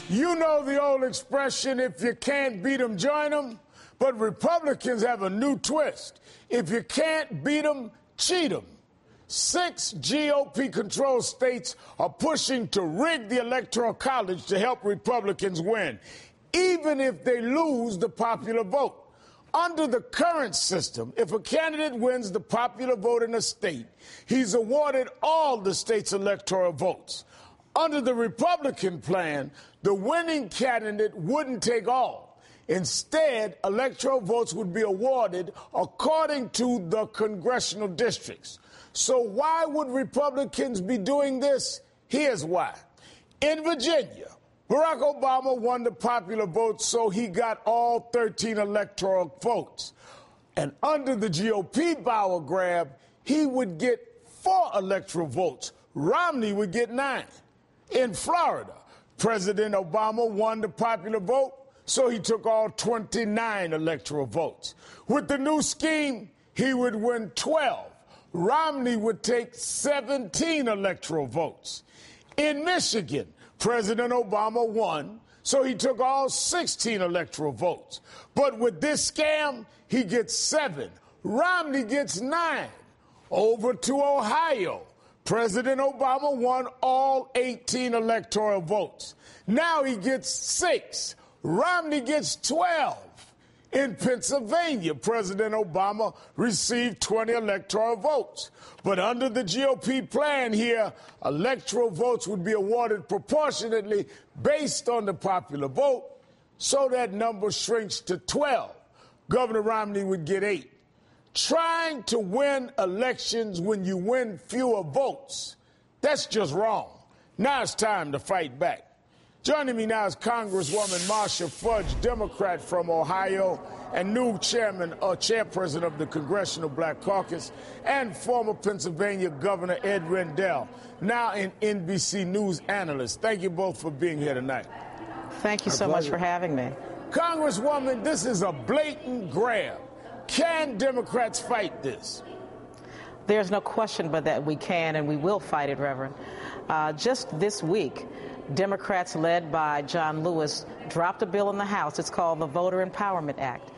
You know the old expression, if you can't beat them, join them. But Republicans have a new twist. If you can't beat them, cheat them. 6 GOP-controlled states are pushing to rig the Electoral College to help Republicans win, even if they lose the popular vote. Under the current system, if a candidate wins the popular vote in a state, he's awarded all the state's electoral votes. Under the Republican plan, the winning candidate wouldn't take all. Instead, electoral votes would be awarded according to the congressional districts. So why would Republicans be doing this? Here's why. In Virginia, Barack Obama won the popular vote, so he got all 13 electoral votes. And under the GOP power grab, he would get 4 electoral votes. Romney would get 9. In Florida, President Obama won the popular vote, so he took all 29 electoral votes. With the new scheme, he would win 12. Romney would take 17 electoral votes. In Michigan, President Obama won, so he took all 16 electoral votes. But with this scam, he gets 7. Romney gets 9. Over to Ohio. President Obama won all 18 electoral votes. Now he gets 6. Romney gets 12. In Pennsylvania, President Obama received 20 electoral votes. But under the GOP plan here, electoral votes would be awarded proportionately based on the popular vote, so that number shrinks to 12. Governor Romney would get 8. Trying to win elections when you win fewer votes, that's just wrong. Now it's time to fight back. Joining me now is Congresswoman Marcia Fudge, Democrat from Ohio, and new chairperson of the Congressional Black Caucus, and former Pennsylvania Governor Ed Rendell, now an NBC News analyst. Thank you both for being here tonight. Thank you so much for having me. Congresswoman, this is a blatant grab. Can Democrats fight this? There's no question but that we can and we will fight it, Reverend. Just this week, Democrats led by John Lewis dropped a bill in the House. It's called the Voter Empowerment Act,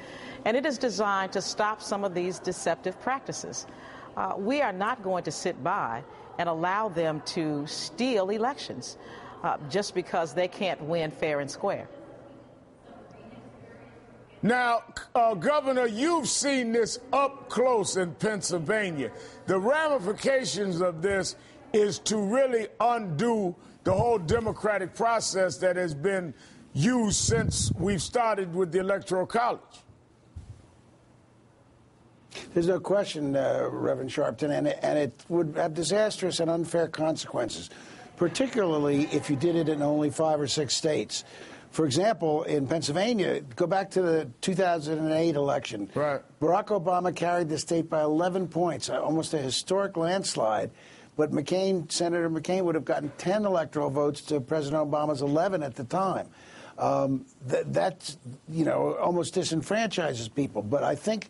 and it is designed to stop some of these deceptive practices. We are not going to sit by and allow them to steal elections just because they can't win fair and square. Now, Governor, you've seen this up close in Pennsylvania. The ramifications of this is to really undo the whole democratic process that has been used since we've started with the Electoral College. There's no question, Reverend Sharpton, and it would have disastrous and unfair consequences, particularly if you did it in only 5 or 6 states. For example, in Pennsylvania, go back to the 2008 election. Right. Barack Obama carried the state by 11 points, almost a historic landslide. But Senator McCain would have gotten 10 electoral votes to President Obama's 11 at the time. That's, almost disenfranchises people. But I think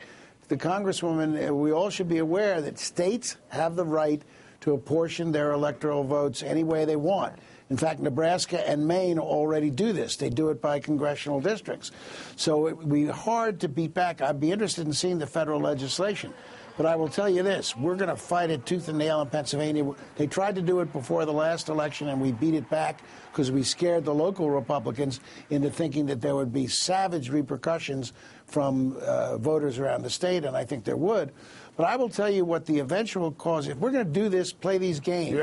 the Congresswoman, we all should be aware that states have the right to apportion their electoral votes any way they want. In fact, Nebraska and Maine already do this. They do it by congressional districts. So it would be hard to beat back. I'd be interested in seeing the federal legislation. But I will tell you this, we're going to fight it tooth and nail in Pennsylvania. They tried to do it before the last election, and we beat it back because we scared the local Republicans into thinking that there would be savage repercussions from voters around the state, and I think there would. But I will tell you what the eventual cause, if we're going to do this, play these games,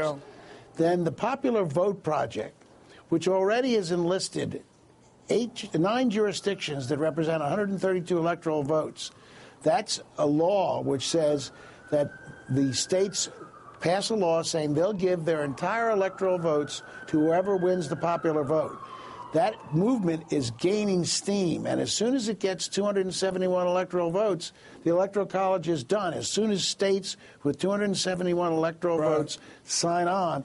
then the Popular Vote Project, which already has enlisted 9 jurisdictions that represent 132 electoral votes, that's a law which says that the states pass a law saying they'll give their entire electoral votes to whoever wins the popular vote. That movement is gaining steam, and as soon as it gets 271 electoral votes, the Electoral College is done. As soon as states with 271 electoral votes sign on,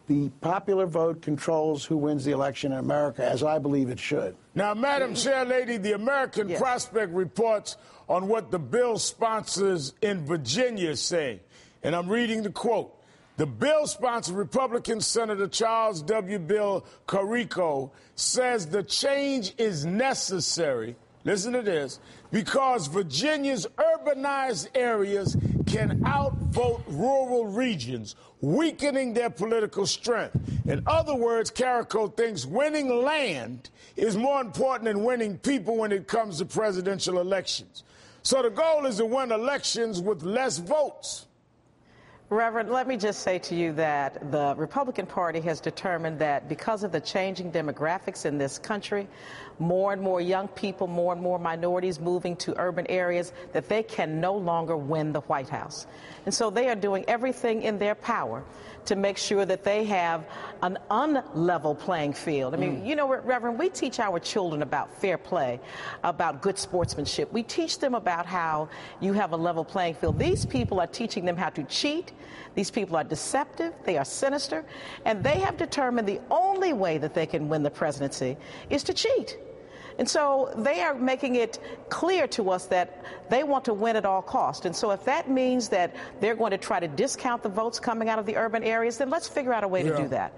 the popular vote controls who wins the election in America, as I believe it should. Now, Madam Chairlady, the American Prospect reports on what the bill sponsors in Virginia say, and I'm reading the quote. The bill sponsor, Republican Senator Charles W. Bill Carrico, says the change is necessary, listen to this, because Virginia's urbanized areas can outvote rural regions, weakening their political strength. In other words, Carrico thinks winning land is more important than winning people when it comes to presidential elections. So the goal is to win elections with less votes. Reverend, let me just say to you that the Republican Party has determined that because of the changing demographics in this country, more and more young people, more and more minorities moving to urban areas, that they can no longer win the White House. And so they are doing everything in their power to make sure that they have an unlevel playing field. I mean, you know, Reverend, we teach our children about fair play, about good sportsmanship. We teach them about how you have a level playing field. These people are teaching them how to cheat. These people are deceptive. They are sinister. And they have determined the only way that they can win the presidency is to cheat. And so they are making it clear to us that they want to win at all costs. And so if that means that they're going to try to discount the votes coming out of the urban areas, then let's figure out a way to do that.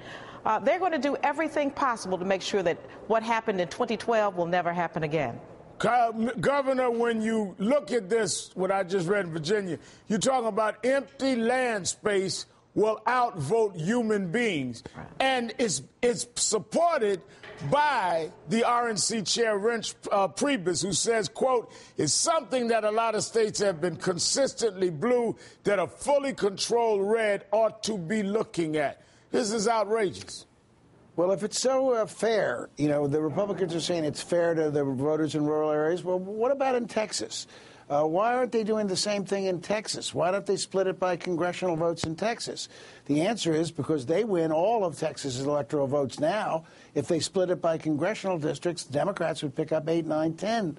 They're going to do everything possible to make sure that what happened in 2012 will never happen again. Governor, when you look at this, what I just read in Virginia, you're talking about empty land space will outvote human beings. Right. And it's supported by the RNC chair, Reince Priebus, who says, quote, it's something that a lot of states have been consistently blue that a fully controlled red ought to be looking at. This is outrageous. Well, if it's so fair, you know, the Republicans are saying it's fair to the voters in rural areas. Well, what about in Texas? Why aren't they doing the same thing in Texas? Why don't they split it by congressional votes in Texas? The answer is because they win all of Texas's electoral votes now. If they split it by congressional districts, Democrats would pick up 8, 9, 10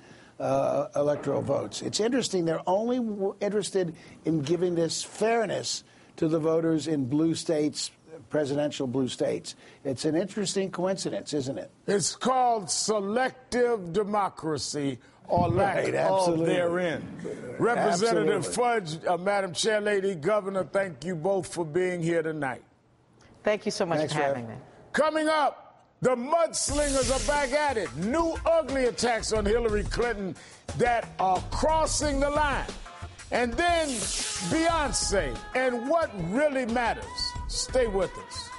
electoral votes. It's interesting. They're only interested in giving this fairness to the voters in blue states, presidential blue states. It's an interesting coincidence, isn't it? It's called selective democracy, or lack of therein. Representative Fudge, Madam Chair Lady, Governor, thank you both for being here tonight. Thank you so much for having me. Coming up, the mudslingers are back at it. New ugly attacks on Hillary Clinton that are crossing the line. And then Beyonce and what really matters. Stay with us.